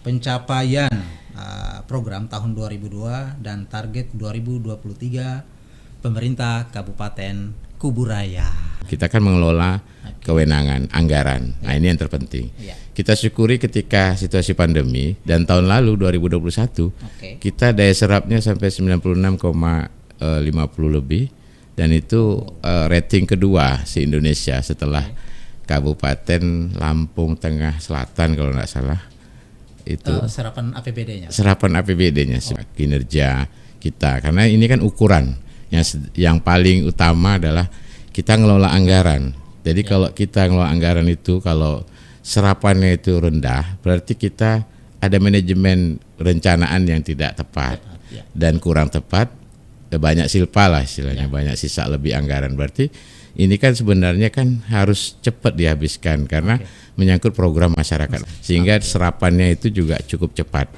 Pencapaian program tahun 2002 dan target 2023 pemerintah Kabupaten Kuburaya. Kita kan mengelola kewenangan anggaran. Nah, ini yang terpenting. Kita syukuri ketika situasi pandemi dan tahun lalu 2021 kita daya serapnya sampai 96,50 lebih, dan itu rating kedua se-Indonesia setelah Kabupaten Lampung Tengah Selatan kalau nggak salah. Itu serapan APBD-nya. Serapan APBD-nya kinerja kita, karena ini kan ukuran yang paling utama adalah kita ngelola anggaran. Jadi kalau kita ngelola anggaran itu, kalau serapannya itu rendah, berarti kita ada manajemen rencanaan yang tidak tepat dan kurang tepat, banyak silpa lah istilahnya, banyak sisa lebih anggaran. Berarti ini kan sebenarnya kan harus cepat dihabiskan karena menyangkut program masyarakat, sehingga serapannya itu juga cukup cepat,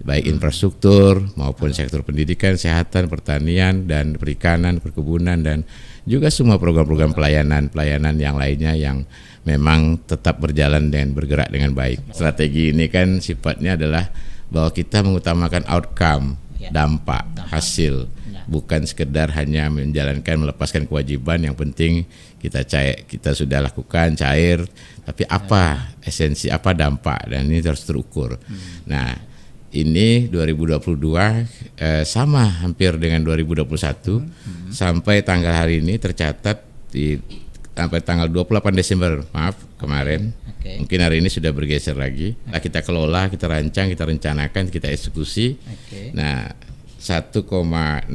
baik infrastruktur maupun sektor pendidikan, kesehatan, pertanian dan perikanan, perkebunan, dan juga semua program-program pelayanan yang lainnya yang memang tetap berjalan dan bergerak dengan baik. Strategi ini kan sifatnya adalah bahwa kita mengutamakan outcome, dampak, hasil, bukan sekedar hanya menjalankan, melepaskan kewajiban. Yang penting kita sudah lakukan cair, tapi apa esensi, apa dampak, dan ini harus terukur. Nah, ini 2022 sama hampir dengan 2021 sampai tanggal hari ini tercatat sampai tanggal 28 Desember kemarin. Mungkin hari ini sudah bergeser lagi. Nah, kita kelola, kita rancang, kita rencanakan, kita eksekusi. Nah, 1,675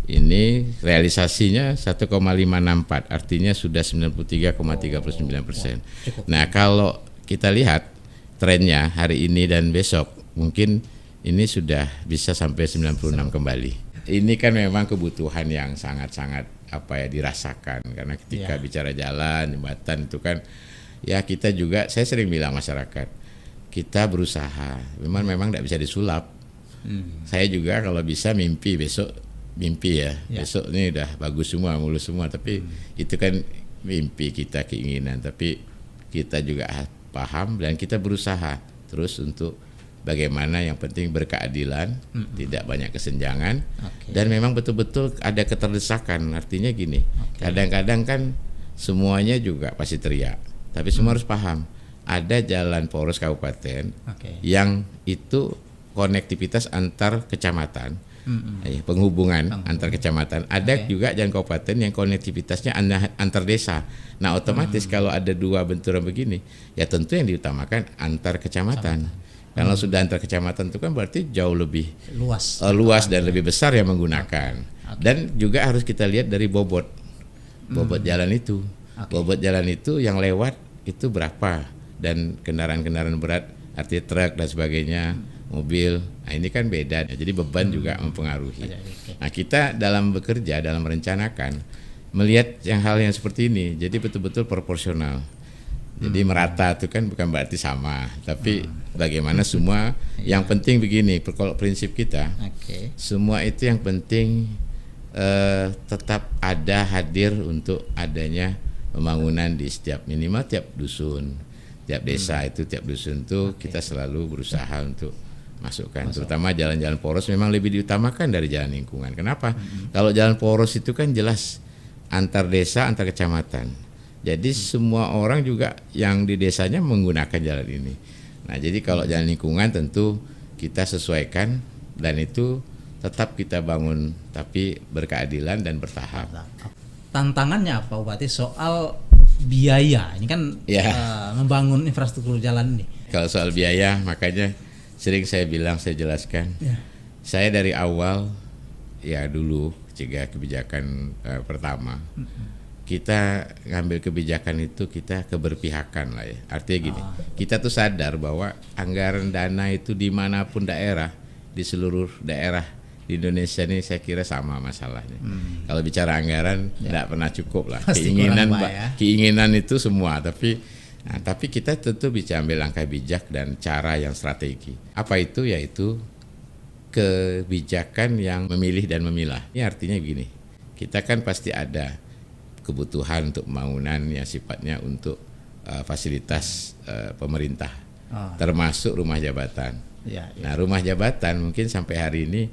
ini realisasinya 1,564, artinya sudah 93,39%. Nah, kalau kita lihat trennya hari ini dan besok, mungkin ini sudah bisa sampai 96 kembali. Ini kan memang kebutuhan yang sangat-sangat dirasakan, karena ketika bicara jalan, jembatan itu kan ya kita juga, saya sering bilang masyarakat, kita berusaha, memang tidak bisa disulap. Saya juga kalau bisa mimpi besok besok ini udah bagus semua, mulus semua, tapi itu kan mimpi kita, keinginan, tapi kita juga paham dan kita berusaha terus untuk bagaimana yang penting berkeadilan, tidak banyak kesenjangan, dan memang betul-betul ada keterdesakan. Artinya gini, kadang-kadang kan semuanya juga pasti teriak, tapi semua harus paham ada jalan poros kabupaten yang itu konektivitas antar kecamatan, penghubungan antar kecamatan. Ada juga jalan kabupaten yang konektivitasnya antar desa. Nah, otomatis kalau ada dua benturan begini, ya tentu yang diutamakan antar kecamatan. Kalau sudah antar kecamatan itu kan berarti jauh lebih luas dan lebih besar yang menggunakan. Dan juga harus kita lihat dari bobot jalan itu. Bobot jalan itu yang lewat itu berapa, dan kendaraan-kendaraan berat, artinya truk dan sebagainya, mobil. Nah, ini kan beda. Jadi beban juga mempengaruhi. Nah, kita dalam bekerja, dalam merencanakan, melihat hal yang seperti ini, jadi betul-betul proporsional. Jadi merata itu kan bukan berarti sama, tapi bagaimana semua, yang penting begini, kalau prinsip kita, semua itu yang penting tetap ada, hadir untuk adanya pembangunan di setiap, minimal tiap dusun, tiap desa itu, tiap dusun itu kita selalu berusaha untuk masukkan, terutama jalan-jalan poros memang lebih diutamakan dari jalan lingkungan. Kenapa? Kalau jalan poros itu kan jelas antar desa, antar kecamatan. Jadi semua orang juga yang di desanya menggunakan jalan ini. Nah, jadi kalau jalan lingkungan tentu kita sesuaikan, dan itu tetap kita bangun, tapi berkeadilan dan bertahap. Tantangannya apa, Bupati, soal biaya? Ini kan membangun infrastruktur jalan ini. Kalau soal biaya, makanya sering saya bilang, saya jelaskan. Saya dari awal, ya dulu kebijakan pertama, kita ngambil kebijakan itu kita keberpihakan lah ya. Artinya gini, kita tuh sadar bahwa anggaran dana itu dimanapun daerah, di seluruh daerah di Indonesia ini saya kira sama masalahnya. Kalau bicara anggaran tidak pernah cukup lah. Keinginan itu semua, tapi kita tentu bisa ambil langkah bijak dan cara yang strategi. Apa itu? Yaitu kebijakan yang memilih dan memilah. Ini artinya begini, kita kan pasti ada kebutuhan untuk pembangunan yang sifatnya untuk fasilitas pemerintah, termasuk rumah jabatan. Nah, rumah jabatan mungkin sampai hari ini,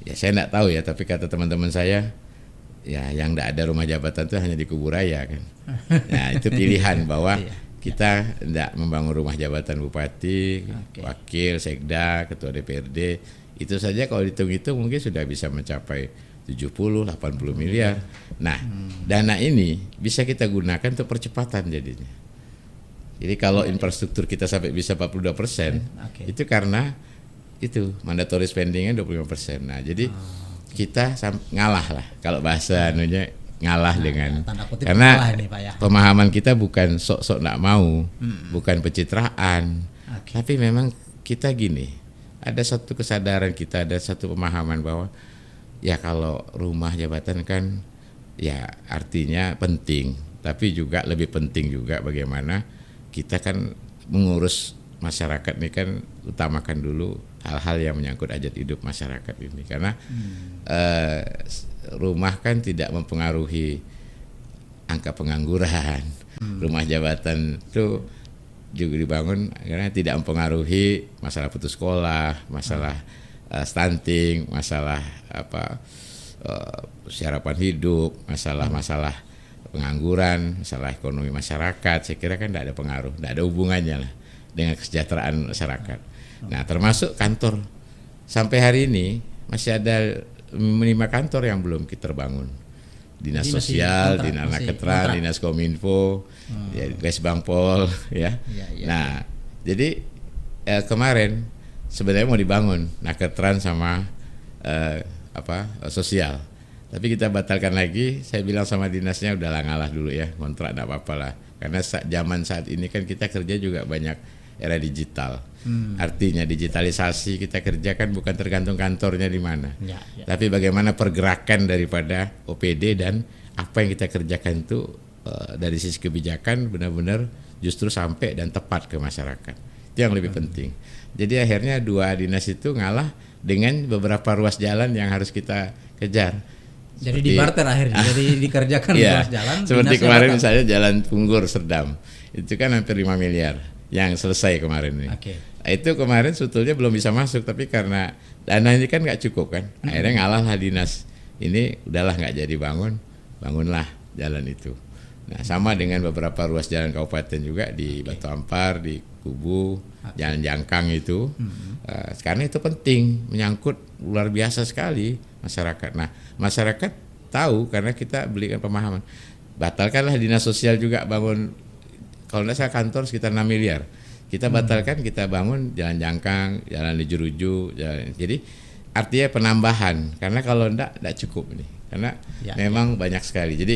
ya saya nggak tahu ya, tapi kata teman-teman saya, ya yang nggak ada rumah jabatan itu hanya di Kuburaya kan. Nah, itu pilihan bahwa kita tidak membangun rumah jabatan bupati, wakil, sekda, ketua DPRD. Itu saja kalau dihitung-hitung mungkin sudah bisa mencapai 70-80 miliar. Nah, dana ini bisa kita gunakan untuk percepatan jadinya. Jadi kalau infrastruktur kita sampai bisa 42%, itu karena itu mandatory spendingnya 25%. Nah, jadi kita ngalah lah kalau bahasa anunya, ngalah dengan karena ini, Pak, ya. Pemahaman kita bukan sok-sok nggak mau, bukan pencitraan, tapi memang kita gini, ada satu kesadaran kita, ada satu pemahaman bahwa ya kalau rumah jabatan kan ya artinya penting, tapi juga lebih penting juga bagaimana kita kan mengurus masyarakat ini kan utamakan dulu hal-hal yang menyangkut hajat hidup masyarakat ini, karena rumah kan tidak mempengaruhi angka pengangguran. Rumah jabatan itu juga dibangun karena tidak mempengaruhi masalah putus sekolah, masalah stunting, masalah sarapan hidup, masalah pengangguran, masalah ekonomi masyarakat. Saya kira kan tidak ada pengaruh, tidak ada hubungannya lah dengan kesejahteraan masyarakat. Nah, termasuk kantor, sampai hari ini masih ada 5 kantor yang belum kita bangun. Dinas Sosial, Dinas Naketran, Dinas Kominfo, Kesbangpol, ya. Nah, jadi kemarin sebenarnya mau dibangun Naketran sama sosial, tapi kita batalkan lagi. Saya bilang sama dinasnya udahlah ngalah dulu ya, kontrak enggak apa-apa lah, karena zaman saat ini kan kita kerja juga banyak era digital. Artinya digitalisasi kita kerja kan bukan tergantung kantornya di mana, tapi bagaimana pergerakan daripada OPD dan apa yang kita kerjakan itu dari sisi kebijakan benar-benar justru sampai dan tepat ke masyarakat. Itu yang lebih penting. Jadi akhirnya dua dinas itu ngalah dengan beberapa ruas jalan yang harus kita kejar. Jadi di barter akhirnya, jadi dikerjakan ruas jalan. Seperti kemarin misalnya Jalan Punggur Serdam, itu kan hampir 5 miliar yang selesai kemarin ini. Itu kemarin sebetulnya belum bisa masuk, tapi karena dana ini kan nggak cukup kan, akhirnya ngalah lah dinas. Ini udahlah nggak jadi bangunlah jalan itu. Nah, sama dengan beberapa ruas jalan kabupaten juga di Batu Ampar, di Kubu, Jalan Jangkang itu. Karena itu penting, menyangkut luar biasa sekali masyarakat. Nah, masyarakat tahu karena kita belikan pemahaman. Batalkanlah dinas sosial juga bangun, kalau tidak salah kantor sekitar 6 miliar. Kita batalkan, kita bangun Jalan Jangkang, Jalan Lijuruju, jadi artinya penambahan, karena kalau tidak cukup ini. Karena memang banyak sekali. Jadi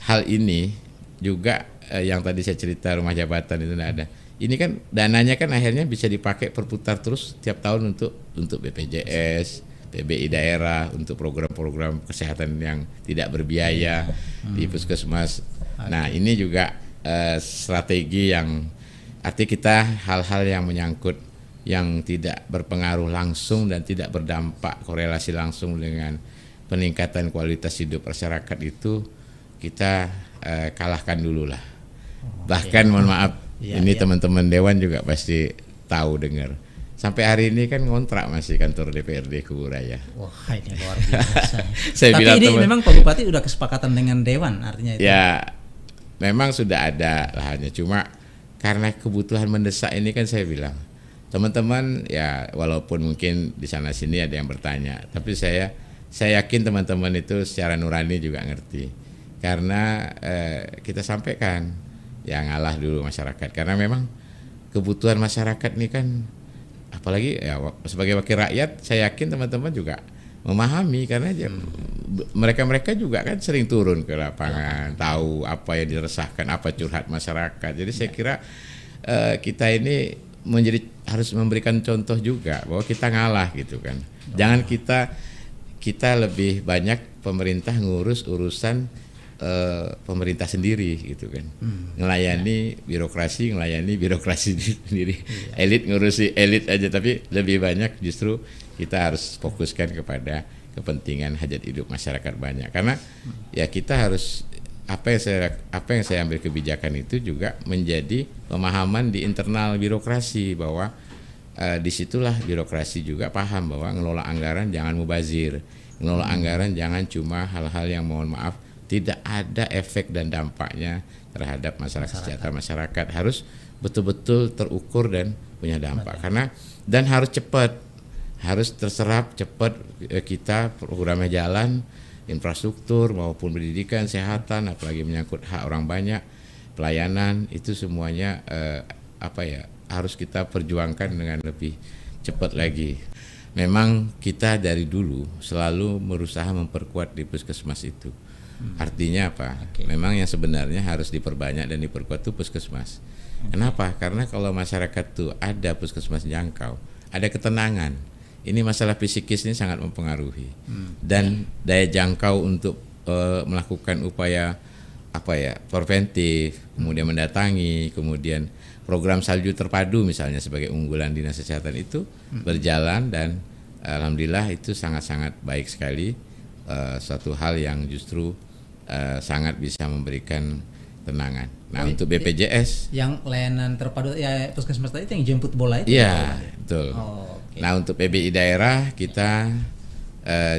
hal ini juga yang tadi saya cerita rumah jabatan itu tidak ada. Ini kan dananya kan akhirnya bisa dipakai berputar terus tiap tahun untuk BPJS, PBI daerah, untuk program-program kesehatan yang tidak berbiaya di puskesmas. Nah, ini juga strategi yang artinya kita hal-hal yang menyangkut yang tidak berpengaruh langsung dan tidak berdampak korelasi langsung dengan peningkatan kualitas hidup masyarakat itu kita kalahkan dulu lah. Bahkan mohon maaf, teman-teman Dewan juga pasti tahu dengar. Sampai hari ini kan ngontrak masih kantor DPRD Kuburaya. Wah, ini luar biasa. Tapi ini memang Pak Bupati udah kesepakatan dengan Dewan artinya itu. Ya, memang sudah ada lahannya, cuma karena kebutuhan mendesak ini kan saya bilang, teman-teman ya walaupun mungkin di sana sini ada yang bertanya, tapi saya yakin teman-teman itu secara nurani juga ngerti. Karena kita sampaikan ya ngalah dulu masyarakat, karena memang kebutuhan masyarakat ini kan, apalagi ya sebagai wakil rakyat saya yakin teman-teman juga memahami, karena mereka juga kan sering turun ke lapangan, tahu apa yang diresahkan, apa curhat masyarakat. Jadi saya kira kita ini harus memberikan contoh juga bahwa kita ngalah gitu kan. Jangan kita lebih banyak pemerintah ngurus urusan pemerintah sendiri gitu kan. Ngelayani birokrasi sendiri. Elit ngurusi elit aja, tapi lebih banyak justru kita harus fokuskan kepada kepentingan hajat hidup masyarakat banyak. Karena ya kita harus apa yang saya ambil kebijakan itu juga menjadi pemahaman di internal birokrasi bahwa disitulah birokrasi juga paham bahwa ngelola anggaran jangan mubazir, ngelola anggaran jangan cuma hal-hal yang mohon maaf tidak ada efek dan dampaknya terhadap kesejahteraan masyarakat, harus betul-betul terukur dan punya dampak. Karena dan harus cepat, harus terserap cepat, kita programnya jalan, infrastruktur maupun pendidikan, kesehatan, apalagi menyangkut hak orang banyak, pelayanan itu semuanya harus kita perjuangkan dengan lebih cepat lagi. Memang kita dari dulu selalu berusaha memperkuat di puskesmas itu. Artinya apa? Memang yang sebenarnya harus diperbanyak dan diperkuat itu puskesmas. Kenapa? Karena kalau masyarakat tuh ada puskesmas jangkau, ada ketenangan. Ini masalah psikis ini sangat mempengaruhi. Dan daya jangkau untuk melakukan upaya preventif, kemudian mendatangi, kemudian program salju terpadu misalnya sebagai unggulan Dinas Kesehatan itu berjalan dan alhamdulillah itu sangat-sangat baik sekali, suatu hal yang justru sangat bisa memberikan tenangan. Nah, untuk BPJS yang layanan terpadu ya puskesmas tadi itu yang jemput bola itu. Iya, betul. Nah, untuk PBI daerah kita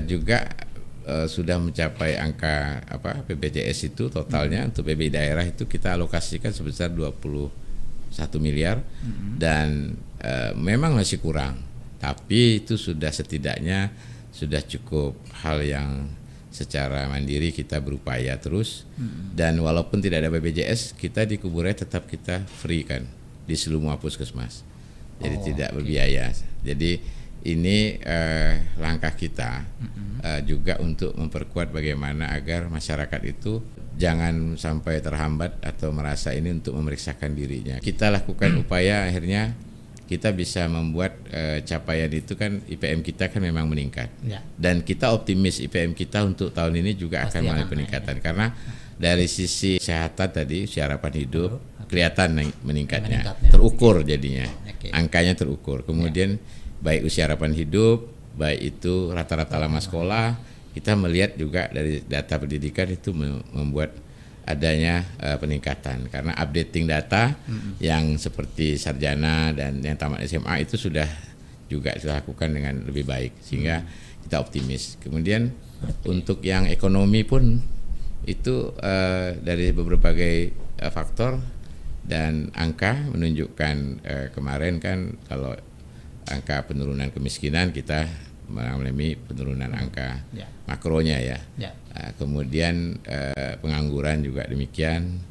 juga sudah mencapai angka BPJS itu totalnya untuk PBI daerah itu kita alokasikan sebesar 21 miliar dan memang masih kurang, tapi itu sudah setidaknya sudah cukup hal yang secara mandiri kita berupaya terus dan walaupun tidak ada BPJS kita di Kuburaya tetap kita free kan di seluruh puskesmas, jadi tidak berbiaya. Jadi ini langkah kita juga untuk memperkuat bagaimana agar masyarakat itu jangan sampai terhambat atau merasa ini untuk memeriksakan dirinya. Kita lakukan upaya akhirnya kita bisa membuat capaian itu kan IPM kita kan memang meningkat dan kita optimis IPM kita untuk tahun ini juga akan mengalami peningkatan karena dari sisi kesehatan tadi usia harapan hidup kelihatan meningkatnya, terukur jadinya angkanya terukur. Kemudian baik usia harapan hidup, baik itu rata-rata lama sekolah, kita melihat juga dari data pendidikan itu membuat adanya peningkatan karena updating data yang seperti sarjana dan yang tamat SMA itu sudah juga dilakukan dengan lebih baik sehingga kita optimis. Kemudian untuk yang ekonomi pun itu dari berbagai faktor dan angka menunjukkan kemarin kan kalau angka penurunan kemiskinan kita mengalami penurunan angka makronya ya. Kemudian pengangguran juga demikian.